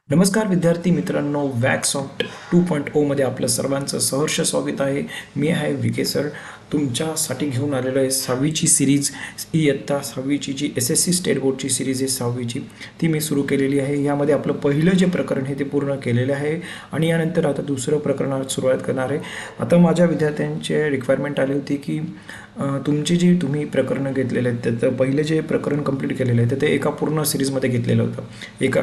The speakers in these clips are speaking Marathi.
नमस्कार विद्यार्थी मित्रांनो, वॅक्सॉफ्ट 2.0 मध्ये आपलं सर्वांचं सहर्ष स्वागत आहे. मी आहे विके सर. तुमच्यासाठी घेऊन आलेलो आहे 6वीची सिरीज. इयत्ता 6वीची जी SSC स्टेट बोर्डची सिरीज आहे 6वीची, ती मी सुरू केलेली आहे. यामध्ये आपलं पहिलं जे प्रकरण आहे ते पूर्ण केलेलं आहे आणि यानंतर आता दुसरं प्रकरणात सुरुवात करणार आहे. आता माझ्या विद्यार्थ्यांचे रिक्वायरमेंट आली होती की तुमची जी तुम्ही प्रकरणं घेतलेले आहेत त्याचं पहिलं जे प्रकरण कंप्लीट केलेलं आहे तर ते एका पूर्ण सिरीजमध्ये घेतलेलं होतं.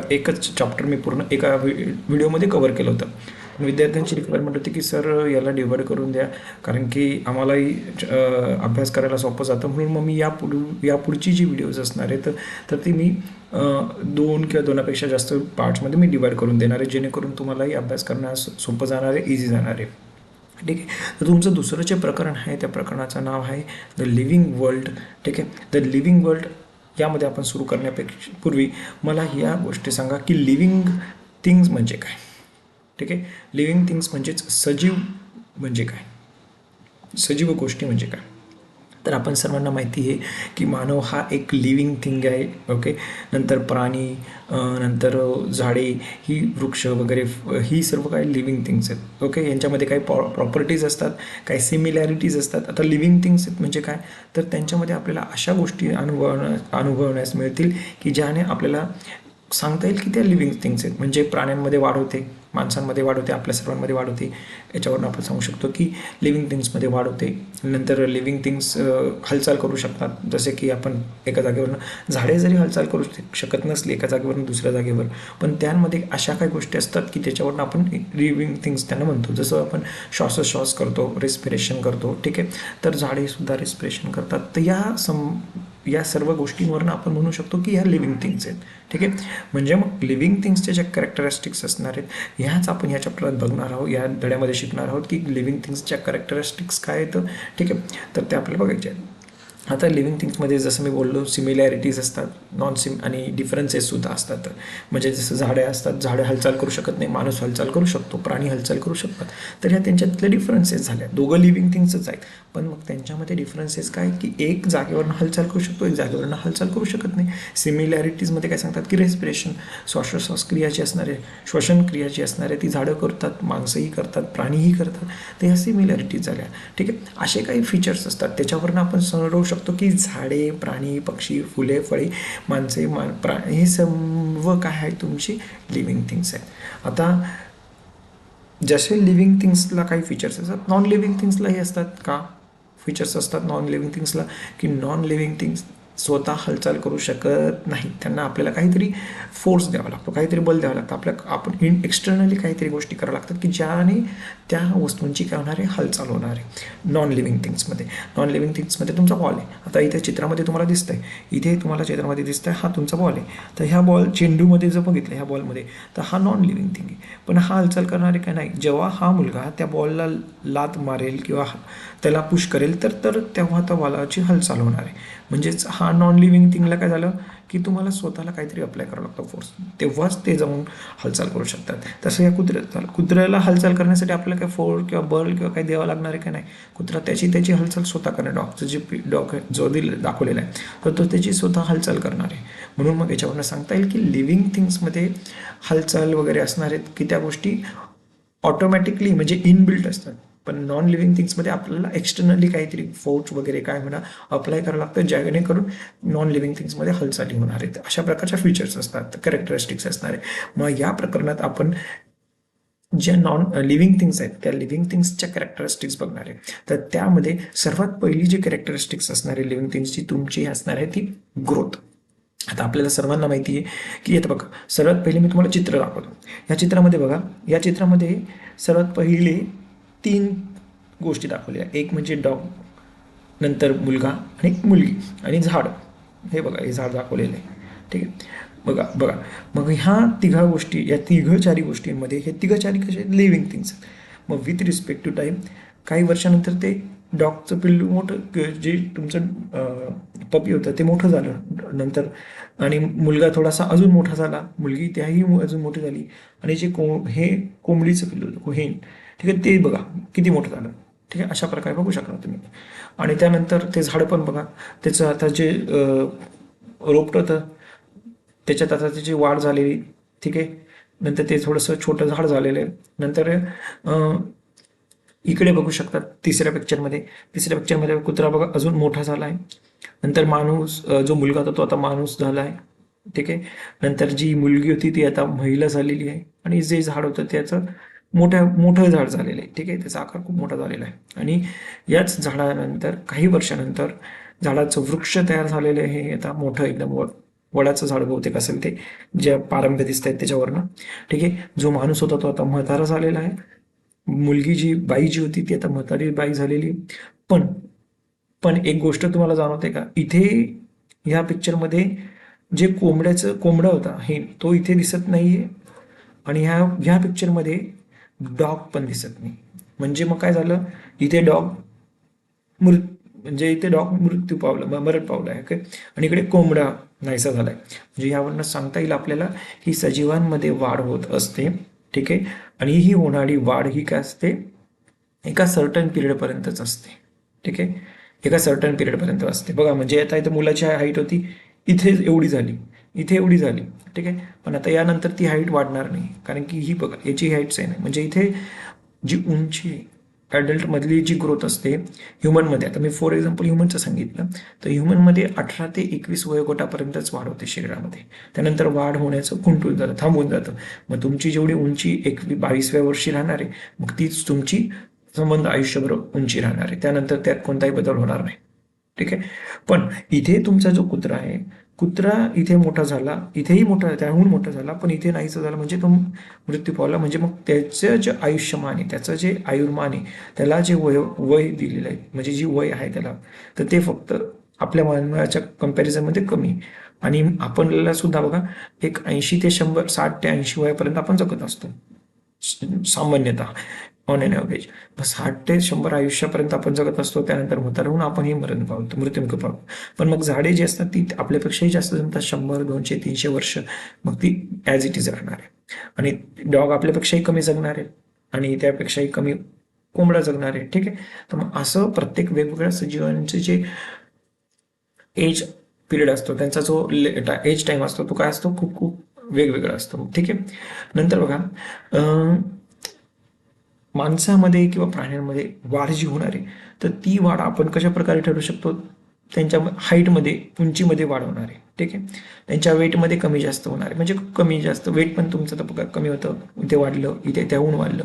एकच चॅप्टर मी पूर्ण एका व्हिडिओमध्ये कव्हर केलं होतं. विद्यार्थ्यांची रिक्वायरमेंट होती की सर याला डिवाईड करून द्या, कारण की आम्हालाही अभ्यास करायला सोपं जातं. म्हणून मग मी यापुढची जी व्हिडिओज असणार आहेत तर ती मी 2 किंवा 2पेक्षा जास्त पार्ट्समध्ये मी डिवाईड करून देणार आहे, जेणेकरून तुम्हालाही अभ्यास करण्यास सोपं जाणार आहे, इझी जाणार आहे. ठीक आहे. तर तुमचं दुसरं जे प्रकरण आहे त्या प्रकरणाचं नाव आहे द लिव्हिंग वर्ल्ड. ठीक आहे. द लिव्हिंग वर्ल्ड यामध्ये आपण सुरू करण्यापेक्षा पूर्वी मला या गोष्टी सांगा की लिव्हिंग थिंग्स म्हणजे काय. ठीक आहे. लिव्हिंग थिंग्स म्हणजेच सजीव म्हणजे काय, सजीव गोष्टी म्हणजे काय. तर आपण सर्वांना माहिती आहे की मानव हा एक लिव्हिंग थिंग आहे. ओके. नंतर प्राणी, नंतर झाडे, ही वृक्ष वगैरे, ही सर्व काही लिव्हिंग थिंग्स आहेत. ओके. यांच्यामध्ये काही प्रॉपर्टीज असतात, काही सिमिलॅरिटीज असतात. आता लिव्हिंग थिंग्स आहेत म्हणजे काय, तर त्यांच्यामध्ये आपल्याला अशा गोष्टी अनुभवण्यास मिळतील की ज्याने आपल्याला सांगता येईल की त्या लिव्हिंग थिंग्स आहेत. म्हणजे प्राण्यांमध्ये वाढ होते, माणसांमध्ये वाढ होते, आपल्या सर्वांमध्ये वाढ होते. याच्यावरून आपण सांगू शकतो की लिव्हिंग थिंग्समध्ये वाढ होते. नंतर लिव्हिंग थिंग्स हालचाल करू शकतात, जसे की आपण एका जागेवरून झाडे जरी हालचाल करू शकत नसली एका जागेवरून दुसऱ्या जागेवर, पण त्यांमध्ये अशा काही गोष्टी असतात की त्याच्यावरून आपण लिव्हिंग थिंग्स त्यांना म्हणतो. जसं आपण श्वासोश्वास करतो, रेस्पिरेशन करतो. ठीक आहे. तर झाडेसुद्धा रेस्पिरेशन करतात. तर या सर्व गोष्टींवरून आपण म्हणू शकतो की ह्या लिव्हिंग थिंग्स आहेत. ठीक आहे. म्हणजे मग लिव्हिंग थिंग्सचे ज्या कॅरेक्टरिस्टिक्स असणार आहेत ह्याच आपण ह्या चॅप्टरात बघणार आहोत, या धड्यामध्ये शिकणार आहोत की लिव्हिंग थिंग्सच्या कॅरेक्टरिस्टिक्स काय आहेत. ठीक आहे. तर ते आपल्याला बघायचे आहेत. आता लिव्हिंग थिंग्समध्ये जसं मी बोललो सिमिलॅरिटीज असतात, आणि डिफरन्सेससुद्धा असतात. म्हणजे जसं झाडे असतात, झाडे हालचाल करू शकत नाही, माणूस हालचाल करू शकतो, प्राणी हालचाल करू शकतात. तर ह्या त्यांच्यातले डिफरन्सेस झाल्या. दोघं लिव्हिंग थिंग्सच आहेत, पण मग त्यांच्यामध्ये डिफरन्सेस काय की एक जागेवरनं हालचाल करू शकतो, एक जागेवरनं हालचाल करू शकत नाही. सिमिलॅरिटीजमध्ये काय सांगतात की रेस्पिरेशन, श्वासोश्वास क्रिया जी असणार आहे, श्वसन क्रिया जी असणार आहे ती झाडं करतात, माणसंही करतात, प्राणीही करतात. तर ह्या सिमिलॅरिटीज झाल्या. ठीक आहे. असे काही फीचर्स असतात त्याच्यावरनं आपण समजू शकतो की झाडे, प्राणी, पक्षी, फुले, फळे, माणसे, प्राणी हे सर्व काय आहे तुमची लिव्हिंग थिंग्स आहेत. आता जसे लिव्हिंग थिंग्सला काही फीचर्स असतात, नॉन लिव्हिंग थिंग्सलाही असतात का फीचर्स असतात नॉन लिव्हिंग थिंग्सला, की नॉन लिव्हिंग थिंग्स स्वतः हालचाल करू शकत नाही. त्यांना आपल्याला काहीतरी फोर्स द्यावा लागतो, काहीतरी बल द्यावं लागतं. आपण एक्सटर्नली काहीतरी गोष्टी कराव्या लागतात की ज्याने त्या वस्तूंची काय होणार आहे, हालचाल होणार आहे. नॉन लिव्हिंग थिंग्समध्ये तुमचा बॉल आहे. आता इथे चित्रामध्ये तुम्हाला दिसतंय, इथे तुम्हाला चित्रामध्ये दिसतंय हा तुमचा बॉल आहे. तर ह्या चेंडूमध्ये जर बघितलं ह्या बॉलमध्ये, तर हा नॉन लिव्हिंग थिंग आहे. पण हा हालचाल करणार आहे का नाही. जेव्हा हा मुलगा त्या बॉलला लात मारेल किंवा त्याला पुश करेल तर तेव्हा त्या बॉलाची हालचाल होणार आहे. म्हणजेच हा नॉन लिव्हिंग थिंगला काय झालं की तुम्हाला स्वतःला काहीतरी अप्लाय करावं लागतं फोर्स, तेव्हाच ते जाऊन हालचाल करू शकतात. तसं या कुत्र्याला हालचाल करण्यासाठी आपल्याला काय फोर्स किंवा बल किंवा काही द्यावं लागणार आहे का नाही. कुत्रा त्याची हालचाल स्वतः करणार. डॉग जो दाखवलेला आहे तर तो त्याची स्वतः हालचाल करणार आहे. म्हणून मग याच्यावरून सांगता येईल की लिव्हिंग थिंग्समध्ये हालचाल वगैरे असणार आहेत की त्या गोष्टी ऑटोमॅटिकली म्हणजे इनबिल्ट असतात. पण नॉन लिव्हिंग थिंग्समध्ये आपल्याला एक्सटर्नली काहीतरी फोर्स वगैरे काय म्हणा अप्लाय करावं लागतं, जेणेकरून नॉन लिव्हिंग थिंग्समध्ये हालचाली होणार आहेत. अशा प्रकारच्या फीचर्स असतात, कॅरेक्टरिस्टिक्स असणार आहे. मग या प्रकरणात आपण ज्या नॉन लिव्हिंग थिंग्स आहेत त्या लिव्हिंग थिंग्सच्या कॅरेक्टरिस्टिक्स बघणार आहे. तर त्यामध्ये सर्वात पहिली जी कॅरेक्टरिस्टिक्स असणार आहे लिव्हिंग थिंग्सची तुमची असणार आहे ती ग्रोथ. आता आपल्याला सर्वांना माहिती आहे की आता बघा, सर्वात पहिले मी तुम्हाला चित्र दाखवतो. या चित्रामध्ये बघा, या चित्रामध्ये सर्वात पहिले 3 गोष्टी दाखवल्या. एक म्हणजे डॉग, नंतर मुलगा आणि मुलगी आणि झाड. हे बघा, हे झाड दाखवलेलं आहे. ठीक आहे. बघा मग ह्या तिघा गोष्टी, या चारी गोष्टींमध्ये हे चारी कसे लिव्हिंग थिंग्स. मग विथ रिस्पेक्ट टू टाईम काही वर्षानंतर ते डॉगचं पिल्लू मोठं, जे तुमचं पपी होतं ते मोठं झालं नंतर, आणि मुलगा थोडासा अजून मोठा झाला, मुलगी त्याही अजून मोठी झाली, आणि जे हे कोंबडीचं पिल्लू होतं हेन, ठीक आहे, ते बघा किती मोठं झालं. ठीक आहे. अशा प्रकारे बघू शकता तुम्ही. आणि त्यानंतर ते झाड पण बघा, त्याचं आता जे रोपटं होतं त्याच्यात आता त्याची वाढ झालेली. ठीक आहे. नंतर ते थोडंसं छोटं झाड झालेलं आहे. नंतर इकडे बघू शकतात तिसऱ्या पिक्चरमध्ये कुत्रा बघा अजून मोठा झाला आहे. नंतर माणूस जो मुलगा होता तो आता माणूस झाला आहे. ठीक आहे. नंतर जी मुलगी होती ती आता महिला झालेली आहे आणि जे झाड होतं त्याचं मोठं झाड झालेलं आहे. ठीक आहे. त्याचा आकार खूप मोठा झालेला आहे आणि याच झाडानंतर काही वर्षानंतर झाडाचं वृक्ष तयार झालेलं आहे. आता मोठं एकदम वडाचं झाड बहुतेक असेल ते, ज्या पारंब्या दिसत आहेत त्याच्यावरनं. ठीक आहे. जो माणूस होता तो आता म्हातारा झालेला आहे. मुलगी जी बाई जी होती ती आता म्हातारी बाई झालेली. पण पण एक गोष्ट तुम्हाला जाणवते का, इथे ह्या पिक्चरमध्ये जे कोंबडा होता हे तो इथे दिसत नाहीये आणि ह्या पिक्चरमध्ये डॉग पण दिसत नाही. म्हणजे मग काय झालं, इथे डॉग म्हणजे इथे डॉग मृत्यू पावला, मरण पावला आहे. आणि इकडे कोंबडा नाहीसा झालाय. म्हणजे यावरनं सांगता येईल आपल्याला की सजीवांमध्ये वाढ होत असते. ठीक आहे. आणि ही होणारी वाढ ही काय असते, एका सर्टन पिरियडपर्यंतच असते. ठीक आहे. एका सर्टन पिरियडपर्यंत असते. बघा म्हणजे आता इथं मुलाची हाईट होती, इथे एवढी झाली, इथे एवढी झाली. ठीक आहे. पण आता यानंतर ती हाईट वाढणार नाही, कारण की ही बघा याची हाईट सेम आहे. म्हणजे इथे जी उंची ॲडल्टमधली जी ग्रोथ असते ह्युमनमध्ये, आता मी फॉर एक्झाम्पल ह्युमनचं सांगितलं तर ह्युमनमध्ये 18 ते 21 वयोगटापर्यंतच वाढ होते शरीरामध्ये. त्यानंतर वाढ होण्याचं खुंटून जातं, थांबून जातं. मग तुमची जेवढी उंची 22व्या वर्षी राहणार आहे, मग तीच तुमची संबंध आयुष्यभर उंची राहणार आहे. त्यानंतर त्यात कोणताही बदल होणार नाही. ठीक आहे. पण इथे तुमचा जो कुत्रा आहे, कुत्रा इथे मोठा झाला, इथेही मोठा, त्याहून मोठा झाला, पण इथे नाहीचं झालं म्हणजे तो मृत्यू पावला. म्हणजे मग त्याचं जे आयुष्यमान आहे, त्याचं जे आयुर्मान आहे, त्याला जे वय दिलेलं आहे, म्हणजे जी वय आहे त्याला, तर ते फक्त आपल्या मानवाच्या कम्पॅरिझनमध्ये कमी. आणि आपल्याला सुद्धा बघा एक 80 ते 100, 60 ते 80 वयापर्यंत आपण जगत असतो सामान्यतः, ऑन एन ॲव्हरेज. 60 ते 100 आयुष्यापर्यंत आपण जगत असतो. त्यानंतर म्हातार होऊन आपण ही मरण पावतो, मृत्युमुखी पावतो. पण मग झाडे जी असतात ती आपल्यापेक्षाही जास्त जमतात, 100, 200, 300 वर्ष, मग ती ॲज इट इज राहणार आहे. आणि डॉग आपल्यापेक्षाही कमी जगणार आहे आणि त्यापेक्षाही कमी कोंबडा जगणार आहे. ठीक आहे. तर मग असं प्रत्येक वेगवेगळ्या सजीवांचे जे एज पिरियड असतो, त्यांचा जो एज टाईम असतो तो काय असतो, खूप खूप वेगवेगळा असतो. ठीक आहे. नंतर बघा माणसामध्ये किंवा प्राण्यांमध्ये वाढ जी होणार आहे, तर ती वाढ आपण कशा प्रकारे ठरवू शकतो, त्यांच्या हाईटमध्ये, उंचीमध्ये वाढ होणार आहे. ठीक आहे. त्यांच्या वेटमध्ये कमी जास्त होणार आहे. म्हणजे कमी जास्त वेट पण तुमचं तर बघा कमी होतं, इथे वाढलं, इथे त्याहून वाढलं,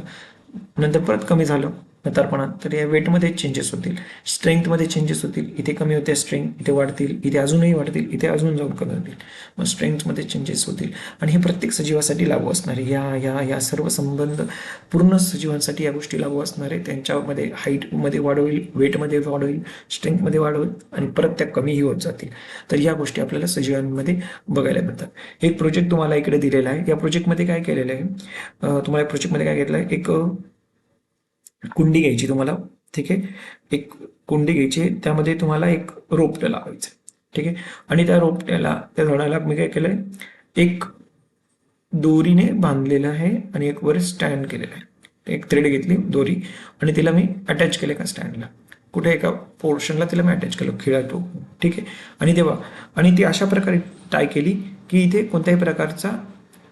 नंतर परत कमी झालं म्हातारपणात, तर या वेटमध्ये चेंजेस होतील, स्ट्रेंथमध्ये चेंजेस होतील. इथे कमी होते स्ट्रेंथ, इथे वाढतील, इथे अजूनही वाढतील, इथे अजून जाऊन कमी होतील. मग स्ट्रेंथमध्ये चेंजेस होतील. आणि हे प्रत्येक सजीवासाठी लागू असणार आहे. या सर्व संबंध पूर्ण सजीवांसाठी या गोष्टी लागू असणार आहे. त्यांच्यामध्ये हाईटमध्ये वाढ होईल, वेटमध्ये वाढ होईल, स्ट्रेंथमध्ये वाढ होईल आणि परत त्या कमीही होत जातील. तर या गोष्टी आपल्याला सजीवांमध्ये बघायला मिळतात. एक प्रोजेक्ट तुम्हाला इकडे दिलेला आहे. या प्रोजेक्टमध्ये काय केलेलं आहे, तुम्हाला प्रोजेक्टमध्ये काय घेतलं आहे, एक कुंडी घ्यायची तुम्हाला. ठीक आहे. एक कुंडी घ्यायची, त्यामध्ये तुम्हाला एक रोपटं लावायचं. ठीक आहे. आणि त्या रोपट्याला, त्या झाडाला मी काय केलंय, एक दोरीने बांधलेलं आहे आणि एक वर स्टँड केलेलं आहे. एक थ्रेड घेतली दोरी आणि तिला मी अटॅच केलं का स्टँडला, कुठे एका पोर्शनला तिला मी अटॅच केलं खिळा. ठीक आहे. आणि तेव्हा ती अशा प्रकारे टाय केली की इथे कोणत्याही प्रकारचा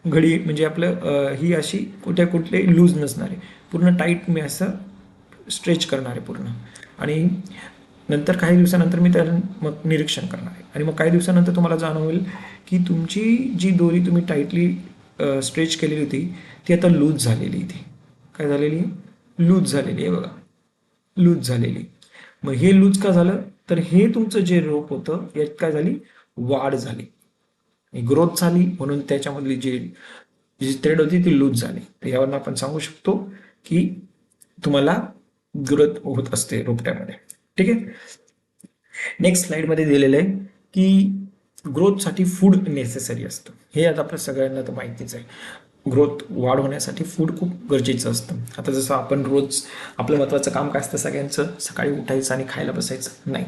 घडी, म्हणजे आपलं ही अशी कुठले लूज नसणार आहे, पूर्ण टाईट मी असं स्ट्रेच करणार आहे पूर्ण. आणि नंतर काही दिवसानंतर मी त्याला मग निरीक्षण करणार आहे आणि मग काही दिवसानंतर तुम्हाला जाणवेल की तुमची जी दोरी तुम्ही टाईटली स्ट्रेच केलेली होती ती आता लूज झालेली. ती काय झालेली, लूज झालेली आहे बघा, लूज झालेली. मग हे लूज का झालं, तर हे तुमचं जे रोप होतं यात काय झाली, वाढ झाली, ग्रोथ झाली, म्हणून त्याच्यामधली जी थ्रेड होती ती लूज झाली. तर यावरून आपण सांगू शकतो की तुम्हाला ग्रोथ होत असते रोपट्यामध्ये. ठीक आहे. नेक्स्ट स्लाइडमध्ये दिलेलं आहे की ग्रोथसाठी फूड नेसेसरी असतं. हे आता आपल्या सगळ्यांना तर माहितीच आहे. ग्रोथ वाढ होण्यासाठी फूड खूप गरजेचं असतं. आता जसं आपण रोज आपलं महत्त्वाचं काम काय असतं सगळ्यांचं, सकाळी उठायचं आणि खायला बसायचं नाही.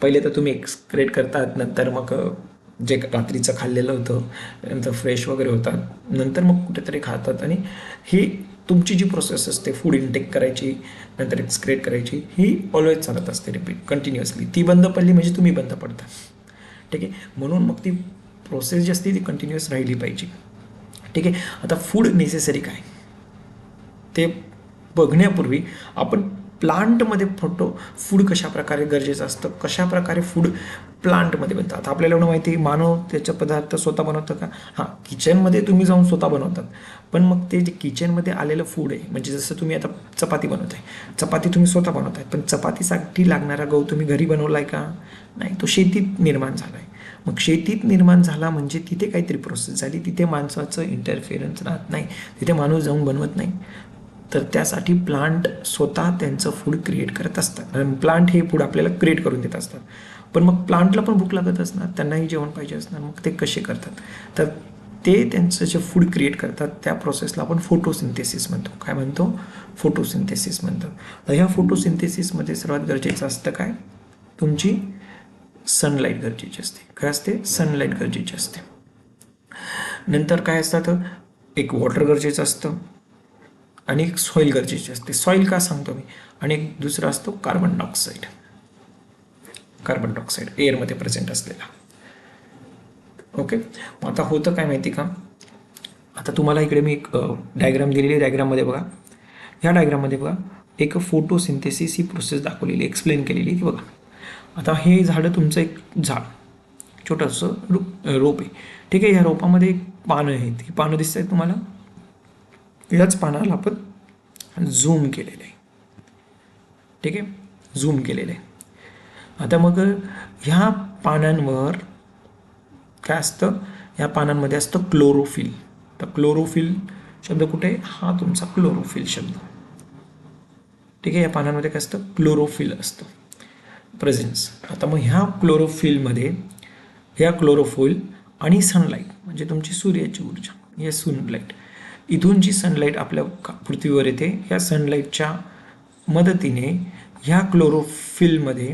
पहिले तर तुम्ही एक्सक्रेट करतात, नंतर मग जे रात्रीचं खाल्लेलं होतं नंतर फ्रेश वगैरे होतात, नंतर मग कुठेतरी खातात. आणि ही तुमची जी प्रोसेस असते फूड इनटेक करायची, नंतर एक्सक्रेट करायची, ही ऑलवेज चालत असते रिपीट कंटिन्युअसली. ती बंद पडली म्हणजे तुम्ही बंद पडता. ठीक आहे. म्हणून मग ती प्रोसेस जी असते ती कंटिन्युअस राहिली पाहिजे. ठीक आहे. आता फूड नेसेसरी काय ते बघण्यापूर्वी आपण प्लांटमध्ये फूड कशा प्रकारे गरजेचं असतं, कशा प्रकारे फूड प्लांटमध्ये बनतं. आता आपल्याला एवढं माहिती आहे मानव त्याचे पदार्थ स्वतः बनवतं का? हां, किचनमध्ये तुम्ही जाऊन स्वतः बनवतात, पण मग ते जे किचनमध्ये आलेलं फूड आहे, म्हणजे जसं तुम्ही आता चपाती बनवताय, चपाती तुम्ही स्वतः बनवताय, पण चपातीसाठी लागणारा गहू तुम्ही घरी बनवला आहे का? नाही, तो शेतीत निर्माण झाला आहे. मग शेतीत निर्माण झाला म्हणजे तिथे काहीतरी प्रोसेस झाली, तिथे माणसाचं इंटरफेरन्स राहत नाही, तिथे माणूस जाऊन बनवत नाही. तर त्यासाठी प्लांट स्वतः त्यांचं फूड क्रिएट करत असतात आणि प्लांट हे फूड आपल्याला क्रिएट करून देत असतात. पण मग प्लांटला पण भूक लागत असणार, त्यांनाही जेवण पाहिजे असणार, मग ते कसे करतात? तर ते त्यांचं जे फूड क्रिएट करतात त्या प्रोसेसला आपण फोटोसिंथेसिस म्हणतो. काय म्हणतो? फोटोसिंथेसिस म्हणतो. तर ह्या फोटोसिंथेसिसमध्ये सर्वात गरजेचं असतं काय? तुमची सनलाईट गरजेची असते. काय असते? सनलाईट गरजेची असते. नंतर काय असतं? एक वॉटर गरजेचं असतं आणि एक सॉईल गरजेची असते. सॉईल का सांगतो मी? आणि एक दुसरा असतो कार्बन डायऑक्साईड. कार्बन डायऑक्साईड एअरमध्ये प्रेझेंट असलेला. ओके. मग आता होतं काय माहिती का? आता तुम्हाला इकडे मी एक डायग्राम दिलेली, डायग्राममध्ये बघा. ह्या डायग्राममध्ये बघा एक फोटोसिंथेसिस ही प्रोसेस दाखवलेली, एक्सप्लेन केलेली ती बघा. आता हे झाडं तुमचं एक झाड छोटंसं रोप आहे. ठीक आहे. ह्या रोपामध्ये एक पानं आहेत. ही पानं दिसत आहेत तुम्हाला? याच पानाला आपण झूम केलेलं आहे. ठीक आहे. झूम केलेलं आहे. आता मग ह्या पानांवर काय असतं? या पानांमध्ये असतं क्लोरोफिल. तर क्लोरोफिल शब्द कुठे आहे? हा तुमचा क्लोरोफिल शब्द. ठीक आहे. या पानांमध्ये काय असतं? क्लोरोफिल असतं प्रेझेन्स. आता मग ह्या क्लोरोफिलमध्ये ह्या क्लोरोफिल आणि सनलाईट म्हणजे तुमची सूर्याची ऊर्जा, हे सनलाईट, इथून जी सनलाईट आपल्या पृथ्वीवर येते, या सनलाईटच्या मदतीने ह्या क्लोरोफिलमध्ये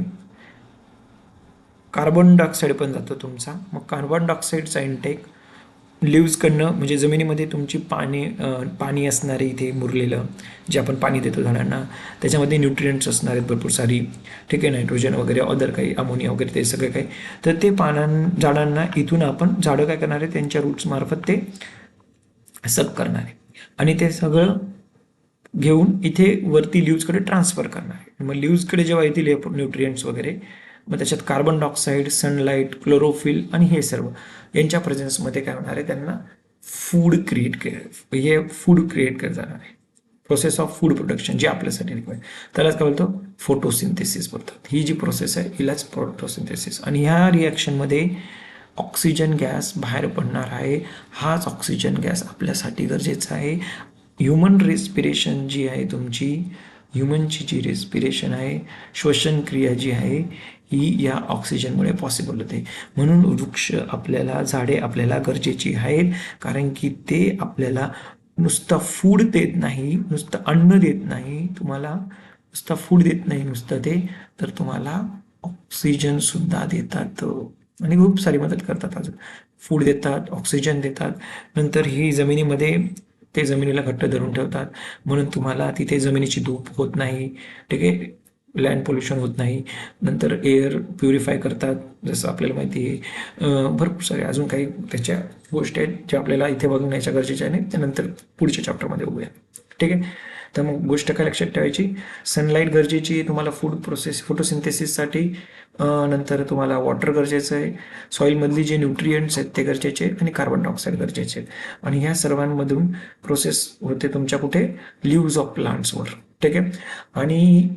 कार्बन डायऑक्साईड पण जातो तुमचा. मग कार्बन डायऑक्साईडचा इंटेक लिव्हजकडनं, म्हणजे जमिनीमध्ये तुमची पाणी असणारे इथे मुरलेलं जे आपण पाणी देतो झाडांना, त्याच्यामध्ये न्यूट्रिएंट्स असणार आहेत भरपूर सारी. ठीक आहे. नायट्रोजन वगैरे, अदर काही, अमोनिया वगैरे, ते सगळे काही. तर ते झाडांना इथून आपण झाडं काय करणार आहे? त्यांच्या रूट्समार्फत ते सक करणार आहे आणि ते सगळं घेऊन इथे वरती लिव्हजकडे ट्रान्सफर करणार आहे. मग लिव्हजकडे जेव्हा येतील न्यूट्रिएंट्स वगैरे, मग त्याच्यात कार्बन डायऑक्साईड, सनलाईट, क्लोरोफिल आणि हे सर्व यांच्या प्रेझेन्समध्ये काय होणार आहे? त्यांना फूड क्रिएट करत जाणार आहे. प्रोसेस ऑफ फूड प्रोडक्शन जे आपल्यासाठी रिक्वायर्ड, त्यालाच काय बोलतो? फोटोसिंथेसिस बोलतात. ही जी प्रोसेस आहे हिलाच फोटोसिंथेसिस. आणि ह्या रिॲक्शनमध्ये ऑक्सिजन गॅस बाहेर पडणार आहे. हाच ऑक्सिजन गॅस आपल्यासाठी गरजेचा आहे. ह्युमन रेस्पिरेशन जी आहे तुमची, ह्युमनची जी रेस्पिरेशन आहे, श्वसनक्रिया जी आहे, ही या ऑक्सिजनमुळे पॉसिबल होते. म्हणून वृक्ष आपल्याला, झाडे आपल्याला गरजेची आहेत, कारण की ते आपल्याला नुसतं फूड देत नाही, नुसतं अन्न देत नाही तुम्हाला, नुसतं फूड देत नाही नुसतं ते, तर तुम्हाला ऑक्सिजनसुद्धा देतात आणि खूप सारी मदत करतात. अजून फूड देतात, ऑक्सिजन देतात. नंतर ही जमिनीमध्ये ते जमिनीला घट्ट धरून ठेवतात, म्हणून तुम्हाला तिथे जमिनीची धूप होत नाही. ठीक आहे. लँड पोल्युशन होत नाही. नंतर एअर प्युरिफाय करतात, जसं आपल्याला माहिती आहे. भरपूर सारे अजून काही त्याच्या गोष्टी आहेत ज्या आपल्याला इथे बघण्याच्या गरजेच्या नाही, त्यानंतर पुढच्या चॅप्टरमध्ये बघूया. ठीक आहे. तर मग गोष्ट काय लक्षात ठेवायची? सनलाईट गरजेची आहे तुम्हाला फोटोसिंथेसिससाठी. नंतर तुम्हाला वॉटर गरजेचं आहे, सॉईलमधली जे न्यूट्रिएंट्स आहेत ते गरजेचे आहेत, आणि कार्बन डायऑक्साईड गरजेचे आहेत. आणि ह्या सर्वांमधून प्रोसेस होते तुमच्या कुठे? लिव्हज ऑफ प्लांट्सवर. ठीक आहे. आणि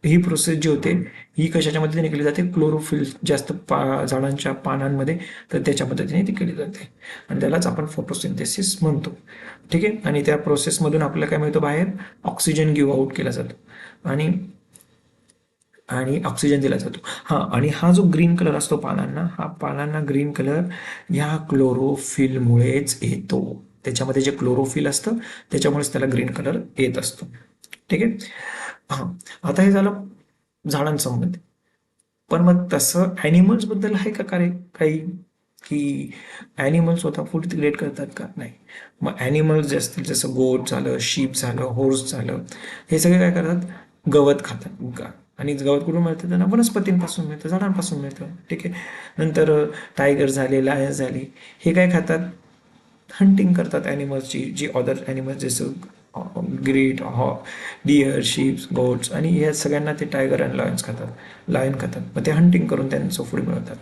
ही प्रोसेस जी होते ही कशाच्या मदतीने केली जाते? क्लोरोफिल जास्त झाडांच्या पानांमध्ये, तर त्याच्या मदतीने ती केली जाते आणि त्यालाच आपण फोटोसिंथेसिस म्हणतो. ठीक आहे. आणि त्या प्रोसेसमधून आपल्याला काय मिळतं? बाहेर ऑक्सिजन गिव्ह आउट केला जातो आणि ऑक्सिजन दिला जातो. हां, आणि हा जो ग्रीन कलर असतो पानांना, हा पानांना ग्रीन कलर ह्या क्लोरोफिलमुळेच येतो. त्याच्यामध्ये जे क्लोरोफिल असतं त्याच्यामुळेच त्याला ग्रीन कलर येत असतो. ठीक आहे. हां, आता हे झालं झाडांसंबंधी. पण मग तसं ॲनिमल्सबद्दल आहे का काही की ॲनिमल्स स्वतः फूड क्रिएट करतात का? नाही. मग ॲनिमल्स जे असतील, जसं गोट झालं, शीप झालं, हॉर्स झालं, हे सगळे काय करतात? गवत खातात. आणि गवत कुठून मिळतं? त्यांना वनस्पतींपासून मिळतं, झाडांपासून मिळतं. ठीक आहे. नंतर टायगर झाले, लायन झाली, हे काय खातात? हंटिंग करतात ॲनिमल्सची, जी अदर ॲनिमल्स जसं ग्रेट डिअर, शीप्स, गोट्स, आणि या सगळ्यांना ते टायगर आणि लायन खातात. मग ते हंटिंग करून त्यांचं फूड मिळवतात.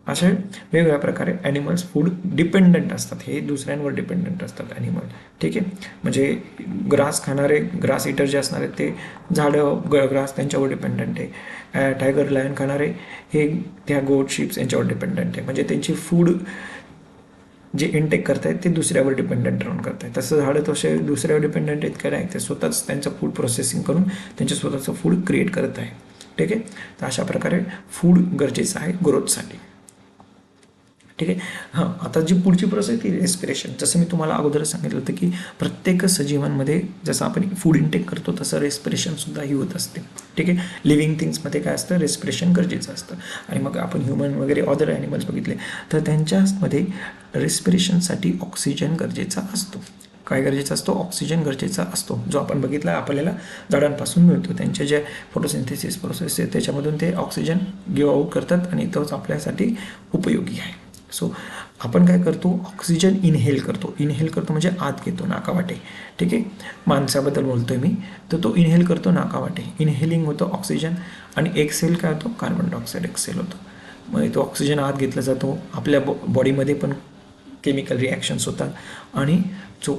असे वेगवेगळ्या प्रकारे ॲनिमल्स फूड डिपेंडंट असतात, हे दुसऱ्यांवर डिपेंडंट असतात ॲनिमल. ठीक आहे, म्हणजे ग्रास खाणारे, ग्रास इटर जे असणारे ते झाडं ग्रास त्यांच्यावर डिपेंडंट आहे. टायगर लायन खाणारे हे त्या गोट शिप्स यांच्यावर डिपेंडंट आहे, म्हणजे त्यांची फूड जे इनटेक करतायत ते दुसऱ्यावर डिपेंडंट राहून करतायत. तसं झाडं तसे दुसऱ्यावर डिपेंडंट आहेत का नाही, ते स्वतःच त्यांचं फूड प्रोसेसिंग करून त्यांच्या स्वतःचं फूड क्रिएट करत आहे. ठीक आहे, तर अशा प्रकारे फूड गरजेचं आहे ग्रोथसाठी. ठीक आहे. हां, आता जी पुढची प्रोसेस ती रेस्पिरेशन. जसं मी तुम्हाला अगोदर सांगितलं होतं की प्रत्येक सजीवांमध्ये जसं आपण फूड इनटेक करतो तसं रेस्पिरेशनसुद्धा ही होत असते. ठीक आहे, लिव्हिंग थिंग्समध्ये काय असतं, रेस्पिरेशन गरजेचं असतं. आणि मग आपण ह्युमन वगैरे अदर ॲनिमल्स बघितले तर त्यांच्यामध्ये रेस्पिरेशनसाठी ऑक्सिजन गरजेचा असतो. काय गरजेचा असतो, ऑक्सिजन गरजेचा असतो, जो आपण बघितला आपल्याला झाडांपासून मिळतो. त्यांच्या ज्या फोटोसिंथेसिस प्रोसेस आहे त्याच्यामधून ते ऑक्सिजन गिव्ह आउट करतात आणि तोच आपल्यासाठी उपयोगी आहे. सो आपण काय करतो, ऑक्सिजन इनहेल करतो म्हणजे आत घेतो नाकावाटे. ठीक आहे, माणसाबद्दल बोलतोय मी, तर तो इनहेल करतो नाकावाटे, इनहेलिंग होतं ऑक्सिजन, आणि एक्सेल काय होतो, कार्बन डायऑक्साईड एक्सेल होतो. मग तो ऑक्सिजन आत घेतला जातो, आपल्या बॉडीमध्ये पण केमिकल रिॲक्शन्स होतात, आणि जो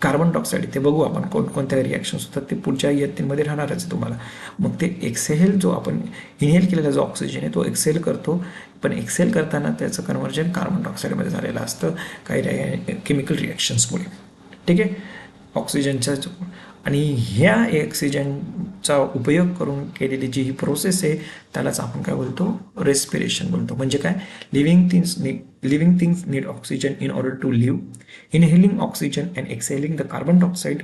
कार्बन डायऑक्साईड ते बघू आपण कोणकोणत्या रिॲक्शन्स होतात, ते पुढच्या इयत्तेमध्ये राहणारच आहे तुम्हाला. मग ते एक्सेल जो आपण इनहेल केलेला जो ऑक्सिजन आहे तो एक्सेल करतो, पण एक्सेल करताना त्याचं कन्व्हर्जन कार्बन डायऑक्साईडमध्ये झालेलं असतं काही केमिकल रिॲक्शन्समुळे. ठीक आहे, ऑक्सिजनच्या आणि ह्या ऑक्सिजनचा उपयोग करून केलेली जी ही प्रोसेस आहे त्यालाच आपण काय बोलतो, रेस्पिरेशन बोलतो. म्हणजे काय, living things need oxygen in order to live. Inhaling oxygen and exhaling the carbon dioxide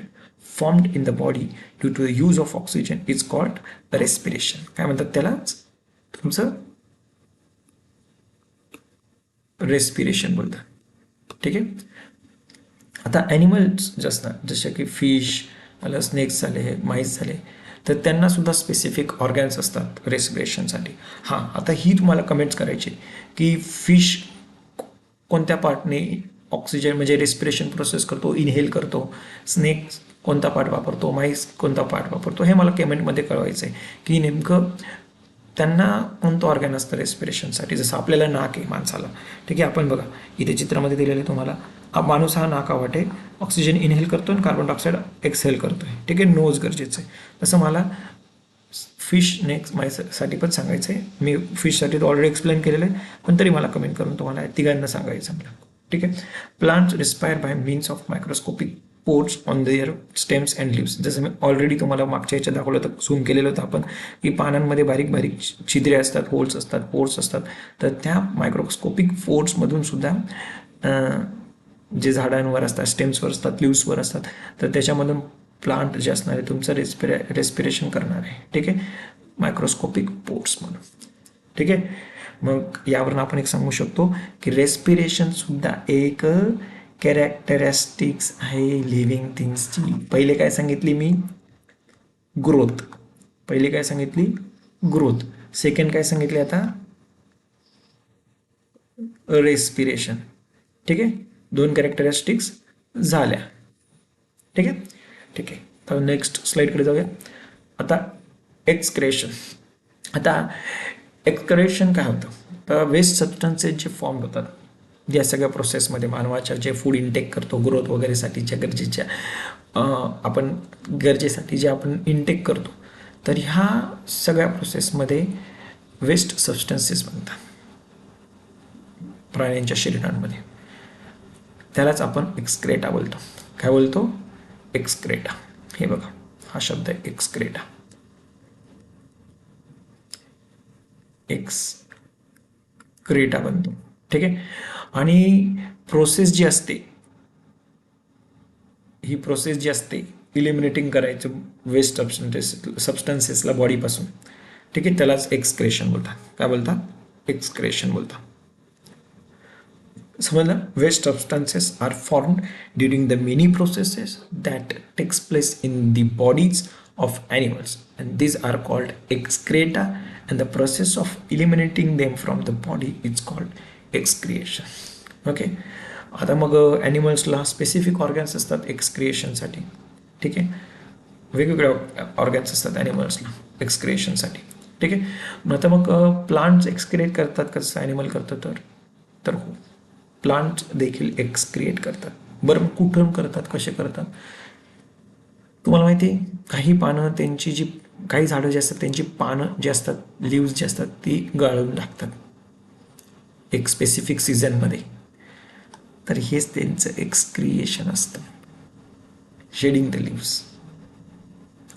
formed in the body due to the use of oxygen is called respiration. काय म्हणतात त्यालाच, तुमचं रेस्पिरेशन बोलतात. ठीक आहे, आता ॲनिमल्स जे असतात जसे की फिश मला स्नेक्स झाले, माईस झाले, तर त्यांना सुद्धा स्पेसिफिक ऑर्गॅन्स असतात रेस्पिरेशनसाठी. हां, आता ही तुम्हाला कमेंट्स करायची की फिश कोणत्या पार्टने ऑक्सिजन म्हणजे रेस्पिरेशन प्रोसेस करतो, इनहेल करतो, स्नेक कोणता पार्ट वापरतो, माईस कोणता पार्ट वापरतो, हे मला कमेंटमध्ये कळवायचं आहे की नेमकं त्यांना कोणतं ऑर्गॅन असतं रेस्पिरेशनसाठी. जसं आपल्याला नाक आहे माणसाला. ठीक आहे, आपण बघा इथे चित्रामध्ये दिलेलं आहे तुम्हाला, माणूस हा नाकावाटे ऑक्सिजन इनहेल करतो आणि कार्बन डायऑक्साईड एक्सहेल करतोय. ठीक आहे, नोज गरजेचं आहे. तसं मला फिश नेक्स्ट माझ्यासाठी पण सांगायचं आहे. मी फिशसाठी तर ऑलरेडी एक्सप्लेन केलेलं आहे, पण तरी मला कमेंट करून तुम्हाला तिघांना सांगायचं मला. ठीक आहे, plants respire by means of microscopic pores on their stems and leaves. जसं मी ऑलरेडी तुम्हाला मागच्या याच्यात दाखवलं होतं, झूम केलेलं होतं आपण, की पानांमध्ये बारीक बारीक छिद्रे असतात, होल्स असतात, पोर्स असतात. तर त्या मायक्रोस्कोपिक पोर्समधून सुद्धा जे झाडांवर असतात, स्टेम्सवर असतात, लिव्सवर असतात, तर त्याच्यामधून प्लांट जे असणार आहे तुमचं रेस्पिरेशन करणार आहे. ठीक आहे, मायक्रोस्कोपिक पोर्समधून. ठीक आहे, मग यावरून आपण एक सांगू शकतो की रेस्पिरेशन सुद्धा एक कॅरेक्टरिस्टिक्स आहे लिव्हिंग थिंग्सची. पहिले काय सांगितली मी, ग्रोथ. पहिली काय सांगितली, ग्रोथ. सेकंड काय सांगितले आता, रेस्पिरेशन. ठीक आहे, दोन कॅरेक्टरिस्टिक्स झाल्या. ठीक आहे, ठीक आहे. तर नेक्स्ट स्लाईडकडे जाऊया. आता एक्सक्रेशन. आता एक्सक्रेशन काय होतं, तर वेस्ट सबस्टन्सेस जे फॉर्म होतात या सगळ्या प्रोसेसमध्ये, मानवाच्या जे फूड इनटेक करतो ग्रोथ वगैरेसाठीच्या गरजेच्या आपण गरजेसाठी जे आपण इनटेक करतो, तर ह्या सगळ्या प्रोसेसमध्ये वेस्ट सबस्टन्सेस बनतात प्राण्यांच्या शरीरांमध्ये. त्यालाच आपण एक्सक्रेटा बोलतो. काय बोलतो, एक्सक्रेटा. हे बघा हा शब्द आहे एक्सक्रेटा. एक्सक्रेटा बनतो. ठीक आहे, आणि प्रोसेस जी असते, ही प्रोसेस जी असते इलिमिनेटिंग करायचं वेस्ट सबस्टन्सेसला बॉडीपासून. ठीक आहे, त्यालाच एक्सक्रेशन बोलतात. काय बोलतात, एक्सक्रेशन बोलतात. समजलं, waste substances are formed during the many processes that takes place in the bodies of animals, and these are called excreta, and the process of eliminating them from the body is called excretion. Okay, आता मग ॲनिमल्सला स्पेसिफिक ऑर्गन्स असतात एक्सक्रिएशनसाठी. ठीक आहे, वेगवेगळे ऑर्गन्स असतात ॲनिमल्सला एक्सक्रिएशनसाठी. ठीक आहे, मग आता मग प्लांट्स एक्सक्रिएट करतात कसं ॲनिमल करतं तर हो, प्लांट्स देखील एक्सक्रिएट करतात. बरं मग कुठून करतात, कसे करतात? तुम्हाला माहिती आहे, काही पानं त्यांची जी काही झाडं जे असतात त्यांची पानं जे असतात लिव्ज जे असतात ती गाळून टाकतात एक स्पेसिफिक सीझनमध्ये. तर हेच त्यांचं एक्सक्रिएशन असतं, shedding the leaves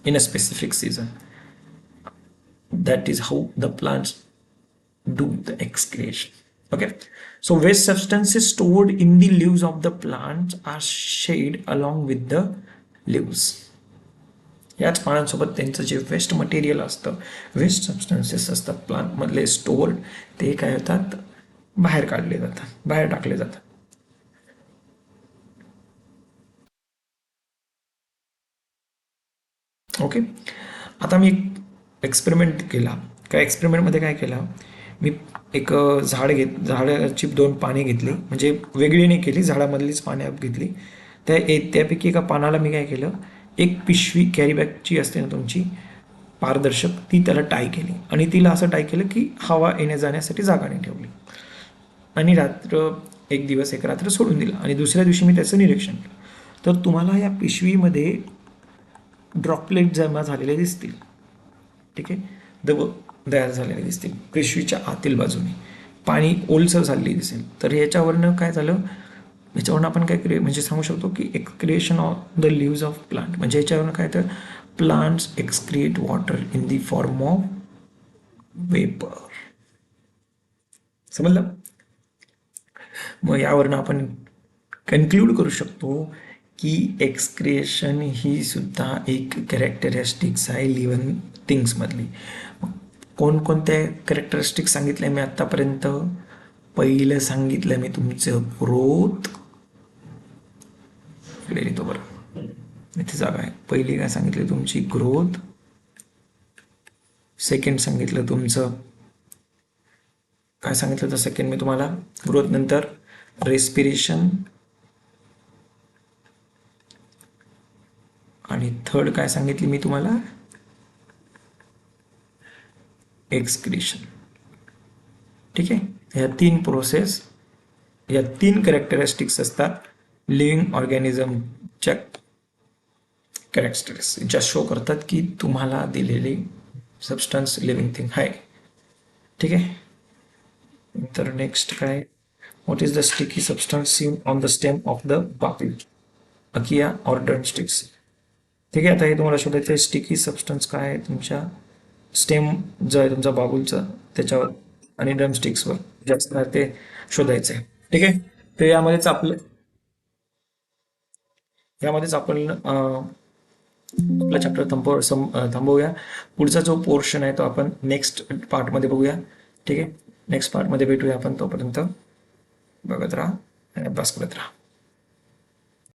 in a specific season. That is how the plants do the excretion. Okay, so waste substances stored in the leaves of the plants are shed along with the leaves. याच पानांसोबत त्यांचं जे वेस्ट मटेरियल असतं, वेस्ट सबस्टन्सेस असतात प्लांट मधले स्टोर्ड, ते काय होतात, बाहेर काढले जातात, बाहेर टाकले जातात. ओके, आता मी एक एक्सपेरिमेंट केला. काय एक्सपेरिमेंटमध्ये काय केलं, मी एक झाडाची 2 पाने घेतली, म्हणजे वेगळी नाही केली, झाडामधलीच पाने घेतली. त्यापैकी एका पानाला मी काय केलं, एक पिशवी कॅरीबॅगची असते ना तुमची पारदर्शक, ती त्याला टाय केली आणि तिला असं टाय केलं की हवा येण्या जाण्यासाठी जागा नाही ठेवली. आणि एक दिवस एक रात्र सोडून दिला आणि दुसऱ्या दिवशी मी त्याचं निरीक्षण केलं. तर तुम्हाला या पिशवीमध्ये ड्रॉपलेट जमा झालेले दिसतील. ठीक आहे, दव तयार झालेले दिसतील पिशवीच्या आतील बाजूने, पाणी ओलसर झालेली दिसेल. तर याच्यावरनं काय झालं, याच्यावरनं आपण काय म्हणजे सांगू शकतो की excretion of the leaves of plant, म्हणजे याच्यावरनं काय तर plants excrete water in the form of vapour. समजलं? मग यावरनं आपण कन्क्लूड करू शकतो की एक्सक्रिएशन ही सुद्धा एक कॅरेक्टरिस्टिक्स आहे लिव्हिंग थिंग्समधली. कोणकोणत्या कॅरेक्टरिस्टिक्स सांगितले मी आत्तापर्यंत? पहिलं सांगितलं मी तुमचं ग्रोथ, इकडे लिहितो बरं, इथे जागा आहे. पहिली काय सांगितली तुमची ग्रोथ, सेकंड सांगितलं तुमचं काय सांगितलं तर सेकंड मी तुम्हाला ग्रोथ, नंतर रेस्पिरेशन, आणि थर्ड काय सांगितली मी तुम्हाला, एक्सक्रिएशन. ठीक आहे, ह्या 3 प्रोसेस, या 3 कॅरेक्टरिस्टिक्स असतात लिव्हिंग ऑर्गॅनिझमच्या कॅरेक्टरिस्टिक्स, ज्या शो करतात की तुम्हाला दिलेली सबस्टन्स लिव्हिंग थिंग आहे. ठीक आहे, तर नेक्स्ट काय, what is the sticky substance seen on the stem of the babul, acacia or drum sticks. ठीक आहे, आता हे तुम्हाला शोधायचं आहे स्टिकी सबस्टन्स काय आहे तुमच्या स्टेम जो आहे तुमचा बाबूलचा त्याच्यावर आणि ड्रमस्टिक्सवर जास्त ते शोधायचं आहे. ठीक आहे, तर यामध्येच आपण आपला चॅप्टर थांबवूया. पुढचा जो पोर्शन आहे तो आपण नेक्स्ट पार्टमध्ये बघूया. ठीक आहे, नेक्स्ट पार्टमध्ये भेटूया आपण. तोपर्यंत बघत राहा आणि अभ्यास करत राहा.